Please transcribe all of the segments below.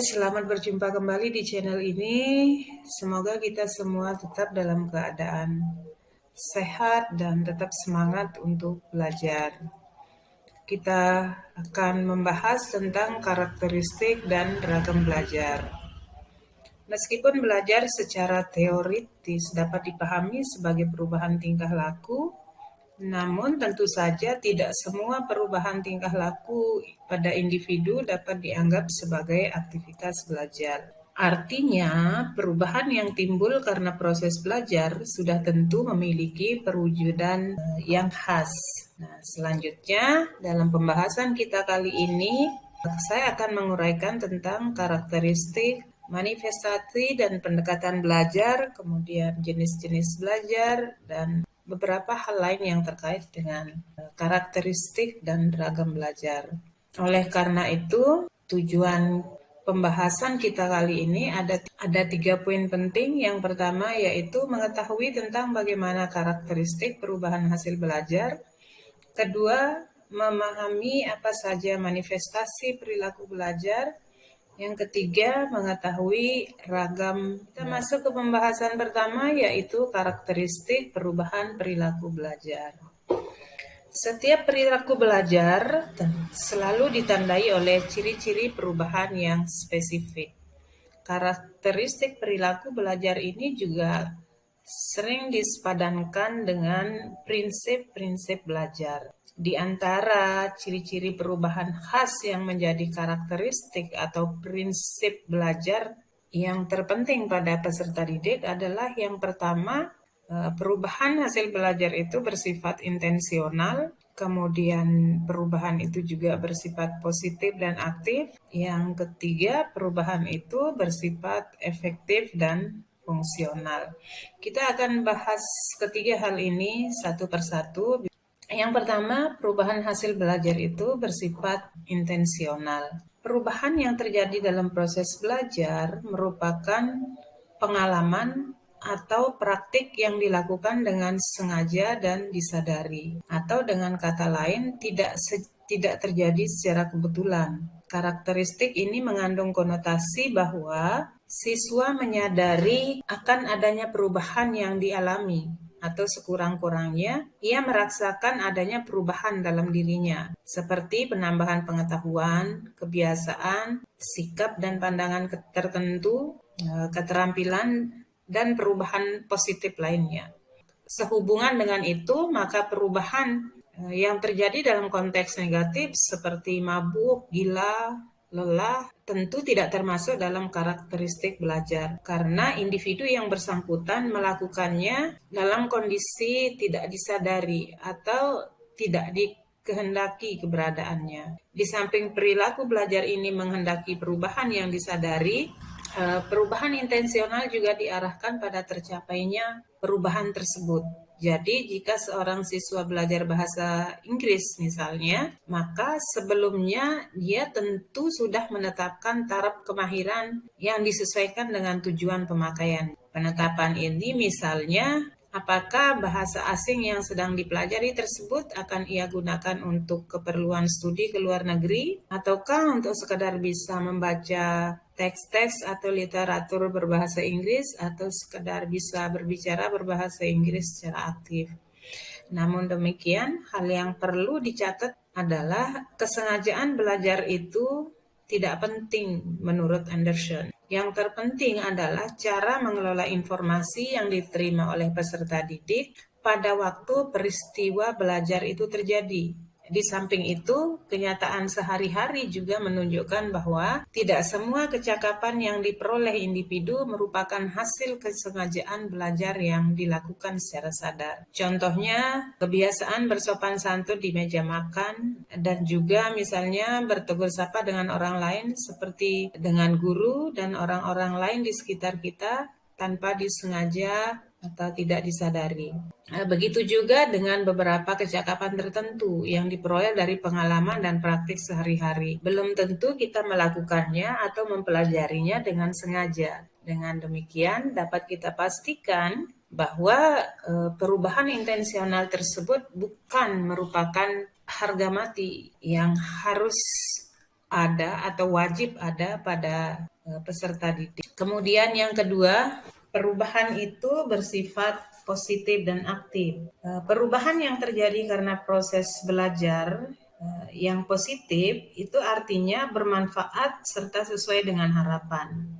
Selamat berjumpa kembali di channel ini. Semoga kita semua tetap dalam keadaan sehat dan tetap semangat untuk belajar. Kita akan membahas tentang karakteristik dan ragam belajar. Meskipun belajar secara teoritis dapat dipahami sebagai perubahan tingkah laku, namun tentu saja tidak semua perubahan tingkah laku pada individu dapat dianggap sebagai aktivitas belajar. Artinya, perubahan yang timbul karena proses belajar sudah tentu memiliki perwujudan yang khas. Nah, selanjutnya, dalam pembahasan kita kali ini, saya akan menguraikan tentang karakteristik, manifestasi dan pendekatan belajar, kemudian jenis-jenis belajar, dan beberapa hal lain yang terkait dengan karakteristik dan ragam belajar. Oleh karena itu, tujuan pembahasan kita kali ini ada 3 poin penting. Yang pertama yaitu mengetahui tentang bagaimana karakteristik perubahan hasil belajar. Kedua, memahami apa saja manifestasi perilaku belajar. Yang ketiga, mengetahui ragam. Kita masuk ke pembahasan pertama yaitu karakteristik perubahan perilaku belajar. Setiap perilaku belajar selalu ditandai oleh ciri-ciri perubahan yang spesifik. Karakteristik perilaku belajar ini juga sering disepadankan dengan prinsip-prinsip belajar. Di antara ciri-ciri perubahan khas yang menjadi karakteristik atau prinsip belajar yang terpenting pada peserta didik adalah yang pertama, perubahan hasil belajar itu bersifat intensional, kemudian perubahan itu juga bersifat positif dan aktif. Yang ketiga, perubahan itu bersifat efektif dan fungsional. Kita akan bahas ketiga hal ini satu persatu. Yang pertama, perubahan hasil belajar itu bersifat intensional. Perubahan yang terjadi dalam proses belajar merupakan pengalaman atau praktik yang dilakukan dengan sengaja dan disadari, atau dengan kata lain tidak terjadi secara kebetulan. Karakteristik ini mengandung konotasi bahwa siswa menyadari akan adanya perubahan yang dialami, atau sekurang-kurangnya ia merasakan adanya perubahan dalam dirinya, seperti penambahan pengetahuan, kebiasaan, sikap dan pandangan tertentu, keterampilan, dan perubahan positif lainnya. Sehubungan dengan itu, maka perubahan yang terjadi dalam konteks negatif seperti mabuk, gila, lelah, tentu tidak termasuk dalam karakteristik belajar karena individu yang bersangkutan melakukannya dalam kondisi tidak disadari atau tidak dikehendaki keberadaannya. Di samping perilaku belajar ini menghendaki perubahan yang disadari, perubahan intensional juga diarahkan pada tercapainya perubahan tersebut. Jadi, jika seorang siswa belajar bahasa Inggris misalnya, maka sebelumnya dia tentu sudah menetapkan taraf kemahiran yang disesuaikan dengan tujuan pemakaian. Penetapan ini misalnya, apakah bahasa asing yang sedang dipelajari tersebut akan ia gunakan untuk keperluan studi ke luar negeri, ataukah untuk sekadar bisa membaca teks-teks atau literatur berbahasa Inggris, atau sekadar bisa berbicara berbahasa Inggris secara aktif. Namun demikian, hal yang perlu dicatat adalah kesengajaan belajar itu tidak penting menurut Anderson. Yang terpenting adalah cara mengelola informasi yang diterima oleh peserta didik pada waktu peristiwa belajar itu terjadi. Di samping itu, kenyataan sehari-hari juga menunjukkan bahwa tidak semua kecakapan yang diperoleh individu merupakan hasil kesengajaan belajar yang dilakukan secara sadar. Contohnya, kebiasaan bersopan santun di meja makan dan juga misalnya bertegur sapa dengan orang lain seperti dengan guru dan orang-orang lain di sekitar kita tanpa disengaja atau tidak disadari. Begitu juga dengan beberapa kecakapan tertentu yang diperoleh dari pengalaman dan praktik sehari-hari. Belum tentu kita melakukannya atau mempelajarinya dengan sengaja. Dengan demikian dapat kita pastikan bahwa perubahan intensional tersebut bukan merupakan harga mati yang harus ada atau wajib ada pada peserta didik. Kemudian yang kedua, perubahan itu bersifat positif dan aktif. Perubahan yang terjadi karena proses belajar yang positif itu artinya bermanfaat serta sesuai dengan harapan.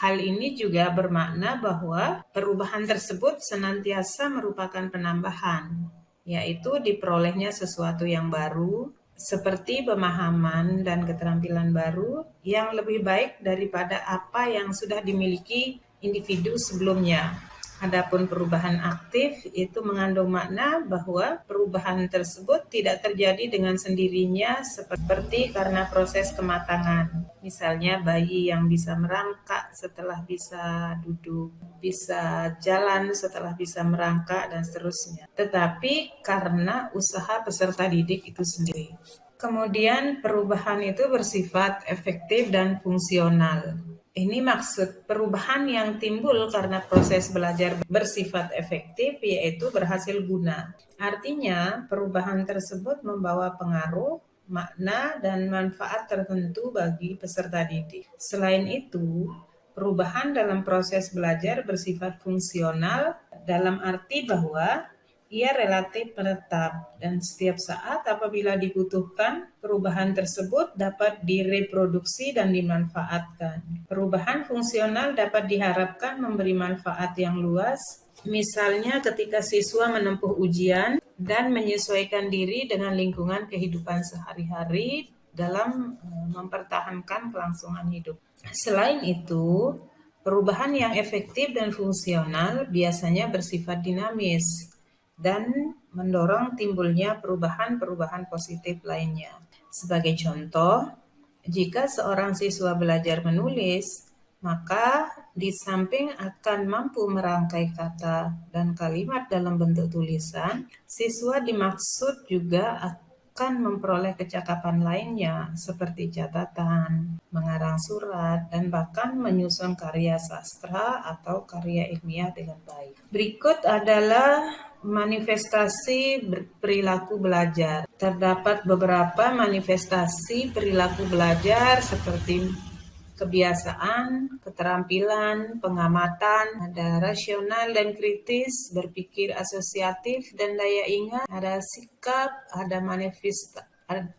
Hal ini juga bermakna bahwa perubahan tersebut senantiasa merupakan penambahan, yaitu diperolehnya sesuatu yang baru, seperti pemahaman dan keterampilan baru yang lebih baik daripada apa yang sudah dimiliki individu sebelumnya. Adapun perubahan aktif itu mengandung makna bahwa perubahan tersebut tidak terjadi dengan sendirinya seperti karena proses kematangan. Misalnya bayi yang bisa merangkak setelah bisa duduk, bisa jalan setelah bisa merangkak, dan seterusnya. Tetapi karena usaha peserta didik itu sendiri. Kemudian perubahan itu bersifat efektif dan fungsional. Ini maksud perubahan yang timbul karena proses belajar bersifat efektif, yaitu berhasil guna. Artinya, perubahan tersebut membawa pengaruh, makna, dan manfaat tertentu bagi peserta didik. Selain itu, perubahan dalam proses belajar bersifat fungsional dalam arti bahwa ia relatif menetap dan setiap saat apabila dibutuhkan, perubahan tersebut dapat direproduksi dan dimanfaatkan. Perubahan fungsional dapat diharapkan memberi manfaat yang luas, misalnya ketika siswa menempuh ujian dan menyesuaikan diri dengan lingkungan kehidupan sehari-hari dalam mempertahankan kelangsungan hidup. Selain itu, perubahan yang efektif dan fungsional biasanya bersifat dinamis dan mendorong timbulnya perubahan-perubahan positif lainnya. Sebagai contoh, jika seorang siswa belajar menulis, maka di samping akan mampu merangkai kata dan kalimat dalam bentuk tulisan, siswa dimaksud juga akan memperoleh kecakapan lainnya seperti catatan, mengarang surat, dan bahkan menyusun karya sastra atau karya ilmiah dengan baik. Berikut adalah manifestasi perilaku belajar. Terdapat beberapa manifestasi perilaku belajar seperti kebiasaan, keterampilan, pengamatan, ada rasional dan kritis, berpikir asosiatif dan daya ingat, ada sikap,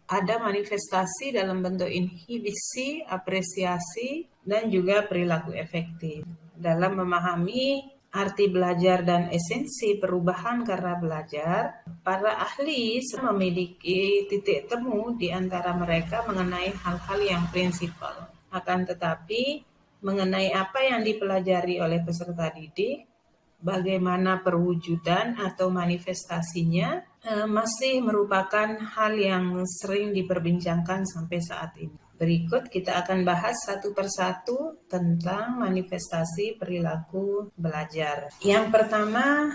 ada manifestasi dalam bentuk inhibisi, apresiasi, dan juga perilaku efektif. Dalam memahami arti belajar dan esensi perubahan karena belajar, para ahli memiliki titik temu di antara mereka mengenai hal-hal yang prinsipal. Akan tetapi, mengenai apa yang dipelajari oleh peserta didik, bagaimana perwujudan atau manifestasinya, masih merupakan hal yang sering diperbincangkan sampai saat ini. Berikut kita akan bahas satu persatu tentang manifestasi perilaku belajar. Yang pertama,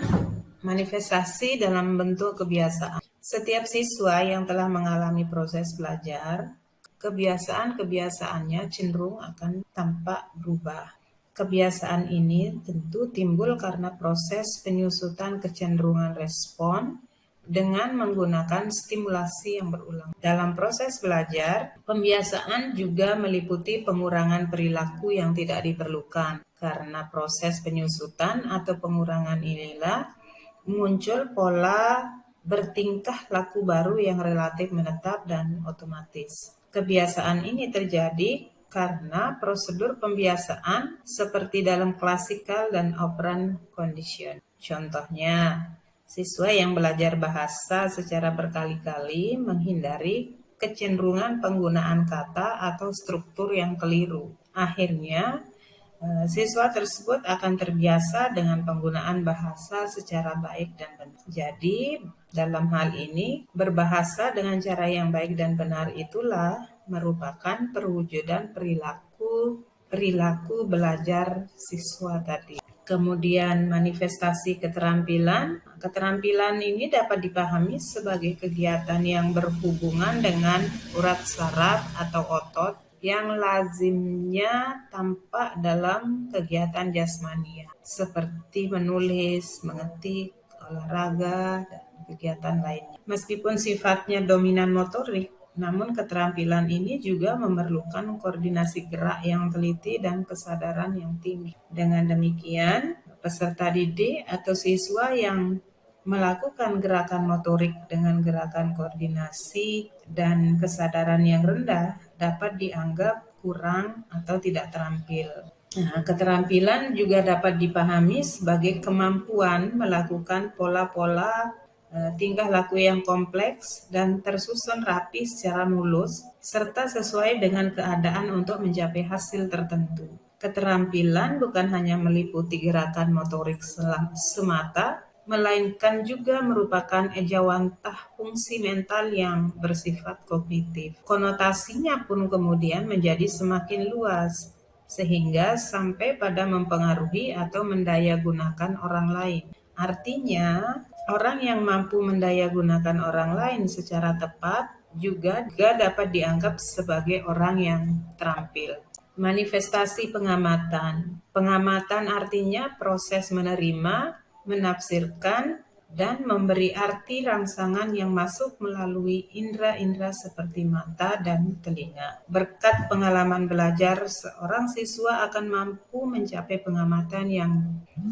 manifestasi dalam bentuk kebiasaan. Setiap siswa yang telah mengalami proses belajar, kebiasaan-kebiasaannya cenderung akan tampak berubah. Kebiasaan ini tentu timbul karena proses penyusutan kecenderungan respon dengan menggunakan stimulasi yang berulang. Dalam proses belajar, pembiasaan juga meliputi pengurangan perilaku yang tidak diperlukan. Karena proses penyusutan atau pengurangan inilah muncul pola bertingkah laku baru yang relatif menetap dan otomatis. Kebiasaan ini terjadi karena prosedur pembiasaan seperti dalam classical dan operant condition. Contohnya, siswa yang belajar bahasa secara berkali-kali menghindari kecenderungan penggunaan kata atau struktur yang keliru. Akhirnya, siswa tersebut akan terbiasa dengan penggunaan bahasa secara baik dan benar. Jadi, dalam hal ini, berbahasa dengan cara yang baik dan benar itulah merupakan perwujudan perilaku belajar siswa tadi. Kemudian manifestasi keterampilan. Keterampilan ini dapat dipahami sebagai kegiatan yang berhubungan dengan urat saraf atau otot yang lazimnya tampak dalam kegiatan jasmania, seperti menulis, mengetik, olahraga, dan kegiatan lainnya. Meskipun sifatnya dominan motorik, Namun keterampilan ini juga memerlukan koordinasi gerak yang teliti dan kesadaran yang tinggi. Dengan demikian, peserta didik atau siswa yang melakukan gerakan motorik dengan gerakan koordinasi dan kesadaran yang rendah dapat dianggap kurang atau tidak terampil. Nah, keterampilan juga dapat dipahami sebagai kemampuan melakukan pola-pola tingkah laku yang kompleks dan tersusun rapi secara mulus, serta sesuai dengan keadaan untuk mencapai hasil tertentu. Keterampilan bukan hanya meliputi gerakan motorik semata, melainkan juga merupakan ejawantah fungsi mental yang bersifat kognitif. Konotasinya pun kemudian menjadi semakin luas, sehingga sampai pada mempengaruhi atau mendayagunakan orang lain. Artinya, orang yang mampu mendayagunakan orang lain secara tepat juga dapat dianggap sebagai orang yang terampil. Manifestasi pengamatan. Pengamatan artinya proses menerima, menafsirkan, dan memberi arti rangsangan yang masuk melalui indera-indera seperti mata dan telinga. Berkat pengalaman belajar, seorang siswa akan mampu mencapai pengamatan yang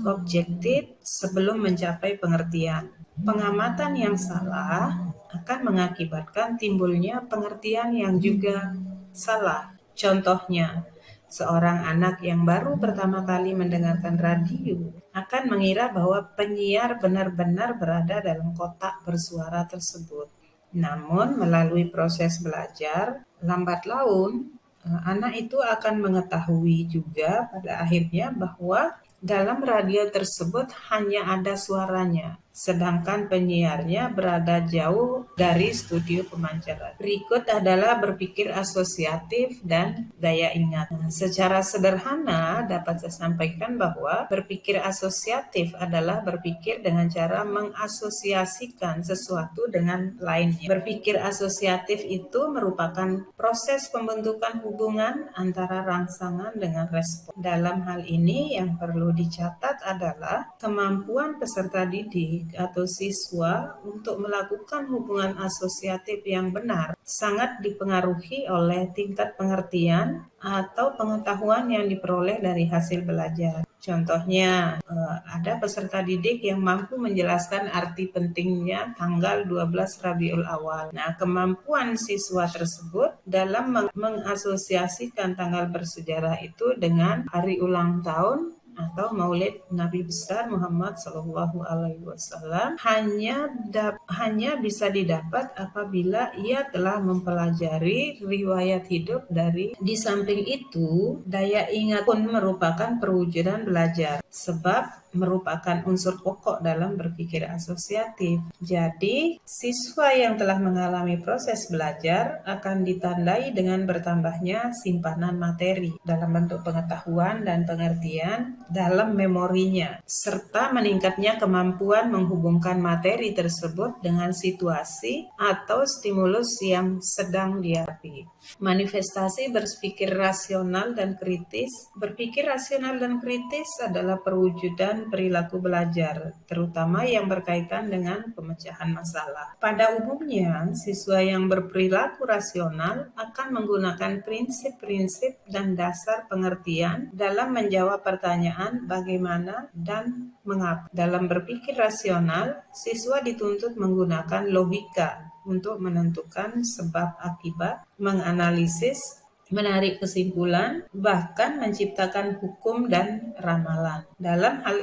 objektif sebelum mencapai pengertian. Pengamatan yang salah akan mengakibatkan timbulnya pengertian yang juga salah. Contohnya, seorang anak yang baru pertama kali mendengarkan radio akan mengira bahwa penyiar benar-benar berada dalam kotak bersuara tersebut. Namun, melalui proses belajar, lambat laun, anak itu akan mengetahui juga pada akhirnya bahwa dalam radio tersebut hanya ada suaranya, sedangkan penyiarnya berada jauh dari studio pemancar. Berikut adalah berpikir asosiatif dan daya ingat. Secara sederhana dapat saya sampaikan bahwa berpikir asosiatif adalah berpikir dengan cara mengasosiasikan sesuatu dengan lainnya. Berpikir asosiatif itu merupakan proses pembentukan hubungan antara rangsangan dengan respon. Dalam hal ini yang perlu dicatat adalah kemampuan peserta didik atau siswa untuk melakukan hubungan asosiatif yang benar sangat dipengaruhi oleh tingkat pengertian atau pengetahuan yang diperoleh dari hasil belajar. Contohnya, ada peserta didik yang mampu menjelaskan arti pentingnya tanggal 12 Rabiul Awal. Nah, kemampuan siswa tersebut dalam mengasosiasikan tanggal bersejarah itu dengan hari ulang tahun atau Maulid Nabi besar Muhammad SAW hanya bisa didapat apabila ia telah mempelajari riwayat hidup dari. Di samping itu, daya ingat pun merupakan perwujudan belajar, sebab merupakan unsur pokok dalam berpikir asosiatif. Jadi, siswa yang telah mengalami proses belajar akan ditandai dengan bertambahnya simpanan materi dalam bentuk pengetahuan dan pengertian dalam memorinya, serta meningkatnya kemampuan menghubungkan materi tersebut dengan situasi atau stimulus yang sedang dihadapi. Manifestasi berpikir rasional dan kritis. Berpikir rasional dan kritis adalah perwujudan perilaku belajar, terutama yang berkaitan dengan pemecahan masalah. Pada umumnya, siswa yang berperilaku rasional akan menggunakan prinsip-prinsip dan dasar pengertian dalam menjawab pertanyaan bagaimana dan mengapa. Dalam berpikir rasional, siswa dituntut menggunakan logika untuk menentukan sebab akibat, menganalisis, menarik kesimpulan, bahkan menciptakan hukum dan ramalan. Dalam hal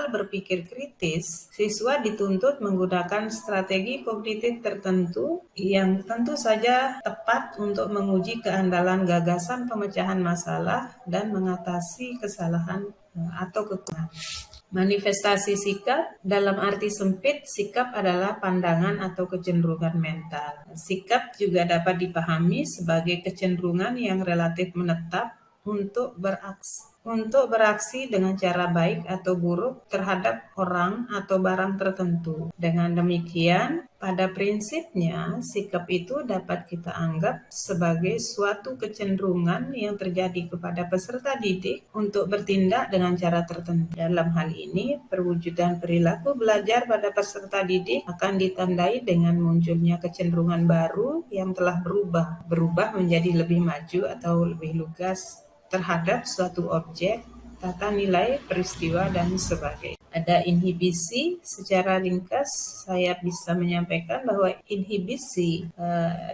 berpikir kritis, siswa dituntut menggunakan strategi kognitif tertentu yang tentu saja tepat untuk menguji keandalan gagasan pemecahan masalah dan mengatasi kesalahan atau kekurangan. Manifestasi sikap, dalam arti sempit, sikap adalah pandangan atau kecenderungan mental. Sikap juga dapat dipahami sebagai kecenderungan yang relatif menetap untuk beraksi dengan cara baik atau buruk terhadap orang atau barang tertentu. Dengan demikian, Pada prinsipnya, sikap itu dapat kita anggap sebagai suatu kecenderungan yang terjadi kepada peserta didik untuk bertindak dengan cara tertentu. Dalam hal ini, perwujudan perilaku belajar pada peserta didik akan ditandai dengan munculnya kecenderungan baru yang telah berubah menjadi lebih maju atau lebih lugas terhadap suatu objek, tata nilai, peristiwa, dan sebagainya. Ada inhibisi. Secara ringkas saya bisa menyampaikan bahwa inhibisi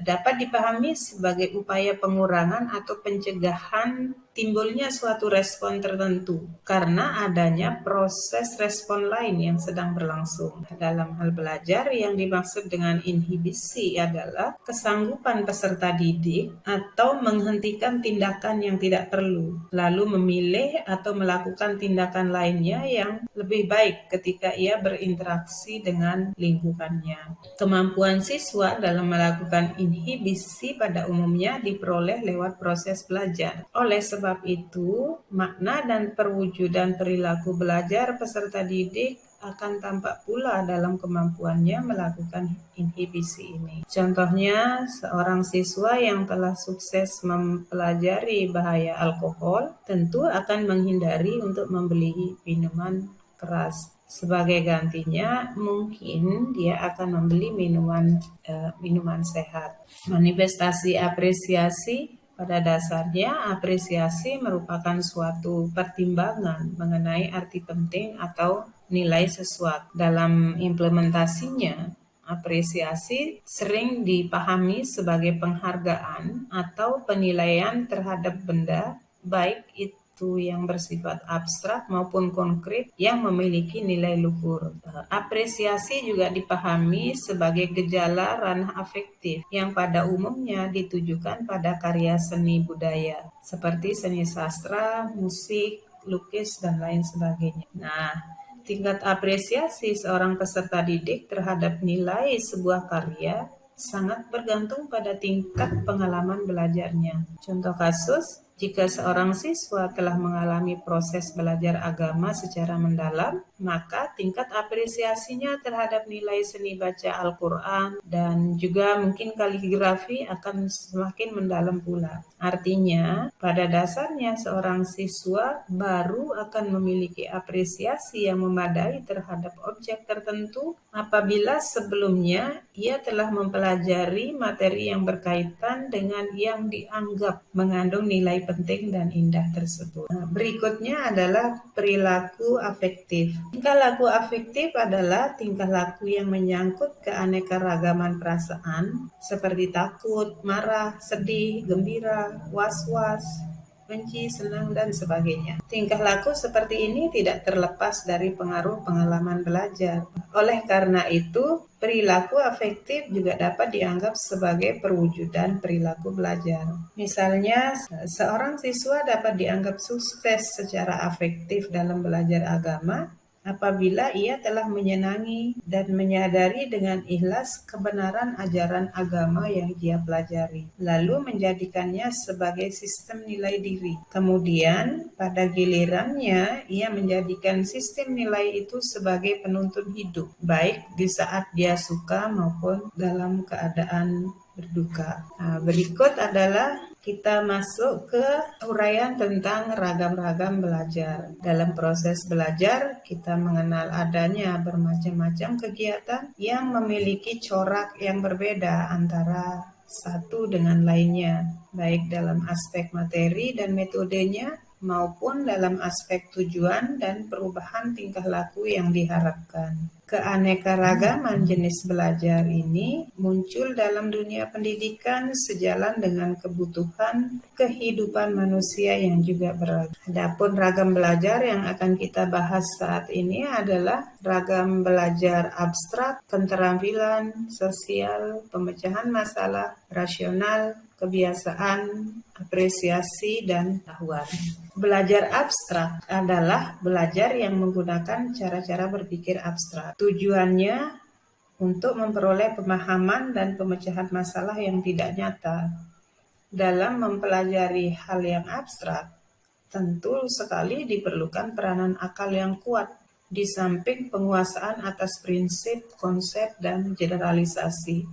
dapat dipahami sebagai upaya pengurangan atau pencegahan timbulnya suatu respon tertentu karena adanya proses respon lain yang sedang berlangsung. Dalam hal belajar, yang dimaksud dengan inhibisi adalah kesanggupan peserta didik atau menghentikan tindakan yang tidak perlu, lalu memilih atau melakukan tindakan lainnya yang lebih baik ketika ia berinteraksi dengan lingkungannya. Kemampuan siswa dalam melakukan inhibisi pada umumnya diperoleh lewat proses belajar. Oleh sebab itu, makna dan perwujudan perilaku belajar peserta didik akan tampak pula dalam kemampuannya melakukan inhibisi ini. Contohnya, seorang siswa yang telah sukses mempelajari bahaya alkohol tentu akan menghindari untuk membeli minuman keras. Sebagai gantinya, mungkin dia akan membeli minuman sehat. Manifestasi apresiasi. Pada dasarnya, apresiasi merupakan suatu pertimbangan mengenai arti penting atau nilai sesuatu. Dalam implementasinya, apresiasi sering dipahami sebagai penghargaan atau penilaian terhadap benda, baik itu yang bersifat abstrak maupun konkret yang memiliki nilai luhur. Apresiasi juga dipahami sebagai gejala ranah afektif yang pada umumnya ditujukan pada karya seni budaya seperti seni sastra, musik, lukis, dan lain sebagainya. Nah, tingkat apresiasi seorang peserta didik terhadap nilai sebuah karya sangat bergantung pada tingkat pengalaman belajarnya. Contoh kasus, jika seorang siswa telah mengalami proses belajar agama secara mendalam, maka tingkat apresiasinya terhadap nilai seni baca Al-Quran dan juga mungkin kaligrafi akan semakin mendalam pula. Artinya, pada dasarnya seorang siswa baru akan memiliki apresiasi yang memadai terhadap objek tertentu apabila sebelumnya ia telah mempelajari materi yang berkaitan dengan yang dianggap mengandung nilai penting dan indah tersebut. Berikutnya adalah perilaku afektif. Tingkah laku afektif adalah tingkah laku yang menyangkut keanekaragaman perasaan seperti takut, marah, sedih, gembira, was-was, benci, senang, dan sebagainya. Tingkah laku seperti ini tidak terlepas dari pengaruh pengalaman belajar. Oleh karena itu, perilaku afektif juga dapat dianggap sebagai perwujudan perilaku belajar. Misalnya, seorang siswa dapat dianggap sukses secara afektif dalam belajar agama apabila ia telah menyenangi dan menyadari dengan ikhlas kebenaran ajaran agama yang ia pelajari, lalu menjadikannya sebagai sistem nilai diri. Kemudian, pada gilirannya, ia menjadikan sistem nilai itu sebagai penuntun hidup, baik di saat dia suka maupun dalam keadaan berduka. Berikut adalah kita masuk ke uraian tentang ragam-ragam belajar. Dalam proses belajar, kita mengenal adanya bermacam-macam kegiatan yang memiliki corak yang berbeda antara satu dengan lainnya, baik dalam aspek materi dan metodenya, maupun dalam aspek tujuan dan perubahan tingkah laku yang diharapkan. Keanekaragaman jenis belajar ini muncul dalam dunia pendidikan sejalan dengan kebutuhan kehidupan manusia yang juga beragam. Adapun ragam belajar yang akan kita bahas saat ini adalah ragam belajar abstrak, keterampilan sosial, pemecahan masalah, rasional, kebiasaan, apresiasi, dan pengetahuan. Belajar abstrak adalah belajar yang menggunakan cara-cara berpikir abstrak. Tujuannya untuk memperoleh pemahaman dan pemecahan masalah yang tidak nyata. Dalam mempelajari hal yang abstrak, tentu sekali diperlukan peranan akal yang kuat di samping penguasaan atas prinsip, konsep, dan generalisasi.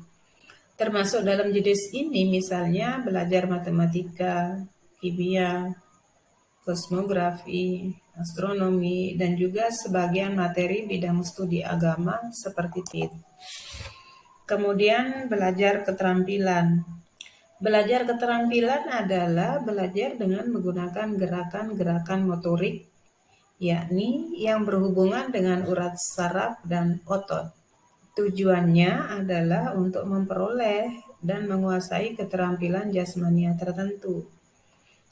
Termasuk dalam jenis ini misalnya belajar matematika, kimia, kosmografi, astronomi, dan juga sebagian materi bidang studi agama seperti TIT. Kemudian belajar keterampilan. Belajar keterampilan adalah belajar dengan menggunakan gerakan-gerakan motorik, yakni yang berhubungan dengan urat saraf dan otot. Tujuannya adalah untuk memperoleh dan menguasai keterampilan jasmania tertentu.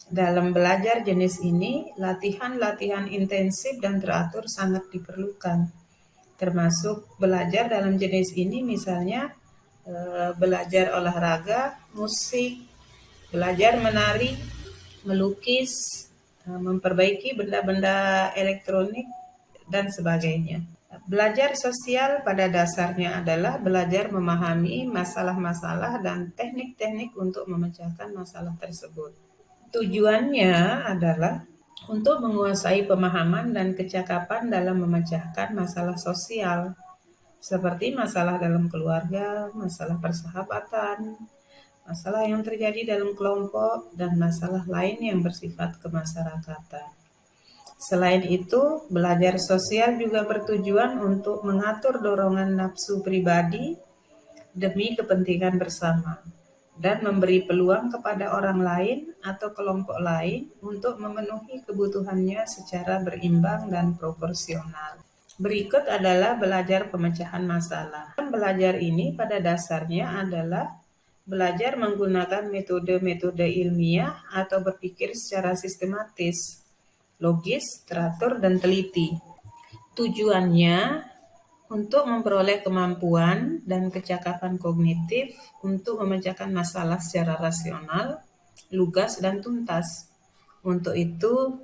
Dalam belajar jenis ini, latihan-latihan intensif dan teratur sangat diperlukan. Termasuk belajar dalam jenis ini misalnya belajar olahraga, musik, belajar menari, melukis, memperbaiki benda-benda elektronik, dan sebagainya. Belajar sosial pada dasarnya adalah belajar memahami masalah-masalah dan teknik-teknik untuk memecahkan masalah tersebut. Tujuannya adalah untuk menguasai pemahaman dan kecakapan dalam memecahkan masalah sosial, seperti masalah dalam keluarga, masalah persahabatan, masalah yang terjadi dalam kelompok, dan masalah lain yang bersifat kemasyarakatan. Selain itu, belajar sosial juga bertujuan untuk mengatur dorongan nafsu pribadi demi kepentingan bersama dan memberi peluang kepada orang lain atau kelompok lain untuk memenuhi kebutuhannya secara berimbang dan proporsional. Berikut adalah belajar pemecahan masalah. Belajar ini pada dasarnya adalah belajar menggunakan metode-metode ilmiah atau berpikir secara sistematis, logis, teratur, dan teliti. Tujuannya untuk memperoleh kemampuan dan kecakapan kognitif untuk memecahkan masalah secara rasional, lugas, dan tuntas. Untuk itu,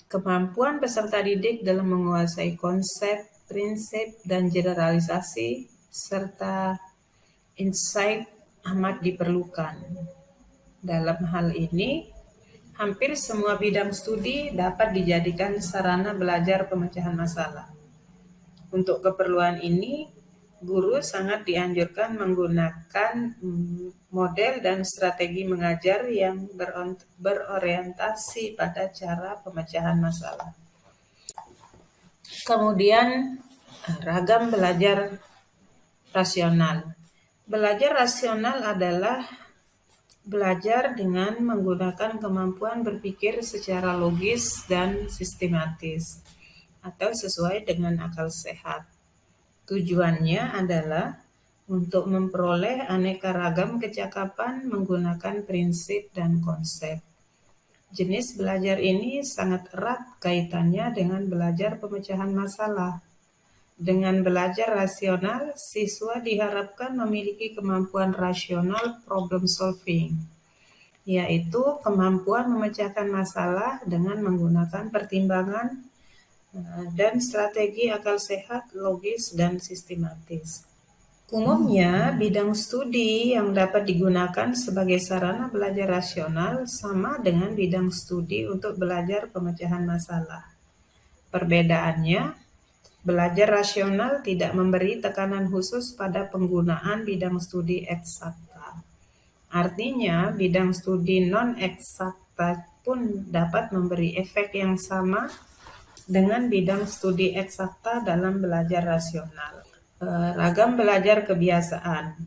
kemampuan peserta didik dalam menguasai konsep, prinsip, dan generalisasi, serta insight amat diperlukan. Dalam hal ini, hampir semua bidang studi dapat dijadikan sarana belajar pemecahan masalah. Untuk keperluan ini, guru sangat dianjurkan menggunakan model dan strategi mengajar yang berorientasi pada cara pemecahan masalah. Kemudian, ragam belajar rasional. Belajar rasional adalah belajar dengan menggunakan kemampuan berpikir secara logis dan sistematis atau sesuai dengan akal sehat. Tujuannya adalah untuk memperoleh aneka ragam kecakapan menggunakan prinsip dan konsep. Jenis belajar ini sangat erat kaitannya dengan belajar pemecahan masalah. Dengan belajar rasional, siswa diharapkan memiliki kemampuan rasional problem solving, yaitu kemampuan memecahkan masalah dengan menggunakan pertimbangan dan strategi akal sehat, logis, dan sistematis. Umumnya, bidang studi yang dapat digunakan sebagai sarana belajar rasional sama dengan bidang studi untuk belajar pemecahan masalah. Perbedaannya, belajar rasional tidak memberi tekanan khusus pada penggunaan bidang studi eksakta. Artinya, bidang studi non-eksakta pun dapat memberi efek yang sama dengan bidang studi eksakta dalam belajar rasional. Ragam belajar kebiasaan.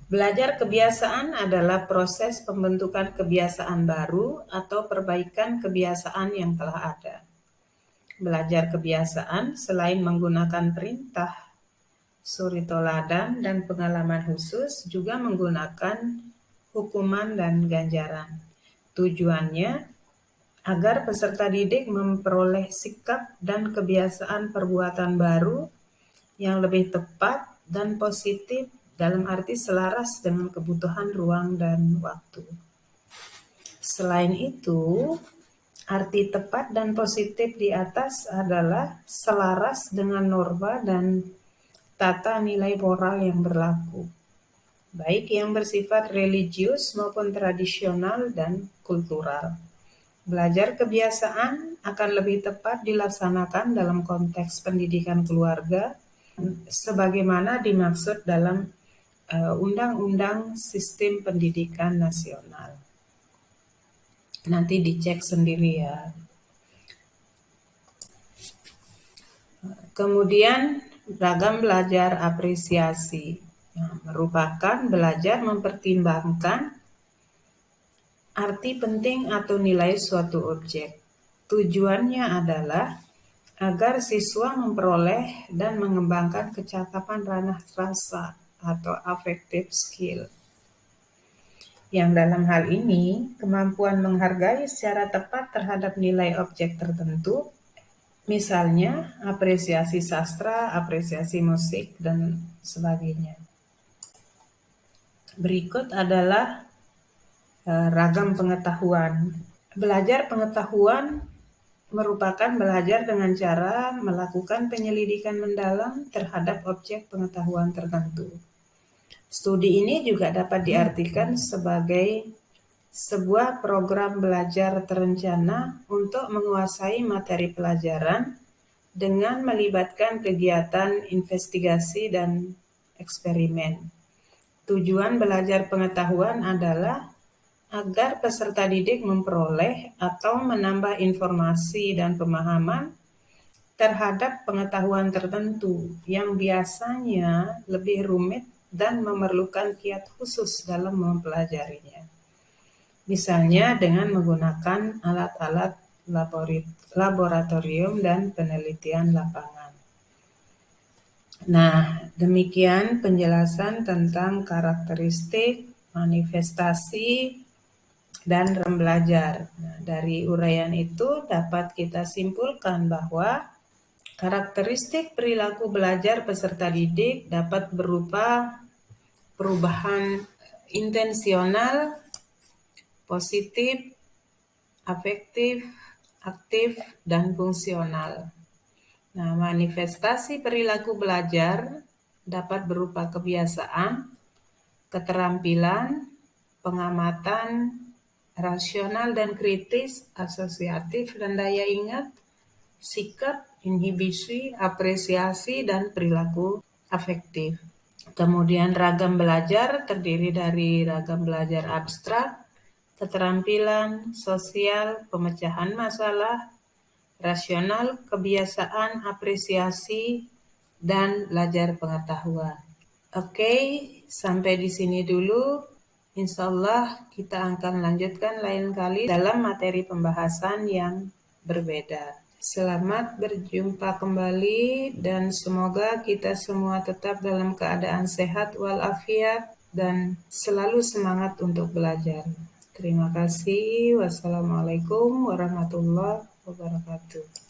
Belajar kebiasaan adalah proses pembentukan kebiasaan baru atau perbaikan kebiasaan yang telah ada. Belajar kebiasaan selain menggunakan perintah, suri toladan, dan pengalaman khusus juga menggunakan hukuman dan ganjaran. Tujuannya agar peserta didik memperoleh sikap dan kebiasaan perbuatan baru yang lebih tepat dan positif dalam arti selaras dengan kebutuhan ruang dan waktu. Selain itu, arti tepat dan positif di atas adalah selaras dengan norma dan tata nilai moral yang berlaku, baik yang bersifat religius maupun tradisional dan kultural. Belajar kebiasaan akan lebih tepat dilaksanakan dalam konteks pendidikan keluarga, sebagaimana dimaksud dalam Undang-Undang Sistem Pendidikan Nasional. Nanti dicek sendiri ya. Kemudian ragam belajar apresiasi, merupakan belajar mempertimbangkan arti penting atau nilai suatu objek. Tujuannya adalah agar siswa memperoleh dan mengembangkan kecakapan ranah rasa atau affective skill. Yang dalam hal ini, kemampuan menghargai secara tepat terhadap nilai objek tertentu, misalnya apresiasi sastra, apresiasi musik, dan sebagainya. Berikut adalah ragam pengetahuan. Belajar pengetahuan merupakan belajar dengan cara melakukan penyelidikan mendalam terhadap objek pengetahuan tertentu. Studi ini juga dapat diartikan sebagai sebuah program belajar terencana untuk menguasai materi pelajaran dengan melibatkan kegiatan investigasi dan eksperimen. Tujuan belajar pengetahuan adalah agar peserta didik memperoleh atau menambah informasi dan pemahaman terhadap pengetahuan tertentu yang biasanya lebih rumit dan memerlukan kiat khusus dalam mempelajarinya. Misalnya dengan menggunakan alat-alat laboratorium dan penelitian lapangan. Nah, demikian penjelasan tentang karakteristik, manifestasi, dan rem belajar. Nah, dari uraian itu dapat kita simpulkan bahwa karakteristik perilaku belajar peserta didik dapat berupa perubahan intensional, positif, afektif, aktif, dan fungsional. Nah, manifestasi perilaku belajar dapat berupa kebiasaan, keterampilan, pengamatan, rasional dan kritis, asosiatif dan daya ingat, sikap, inhibisi, apresiasi, dan perilaku afektif. Kemudian ragam belajar terdiri dari ragam belajar abstrak, keterampilan, sosial, pemecahan masalah, rasional, kebiasaan, apresiasi, dan belajar pengetahuan. Oke, sampai di sini dulu. Insya Allah kita akan lanjutkan lain kali dalam materi pembahasan yang berbeda. Selamat berjumpa kembali dan semoga kita semua tetap dalam keadaan sehat walafiat dan selalu semangat untuk belajar. Terima kasih. Wassalamualaikum warahmatullahi wabarakatuh.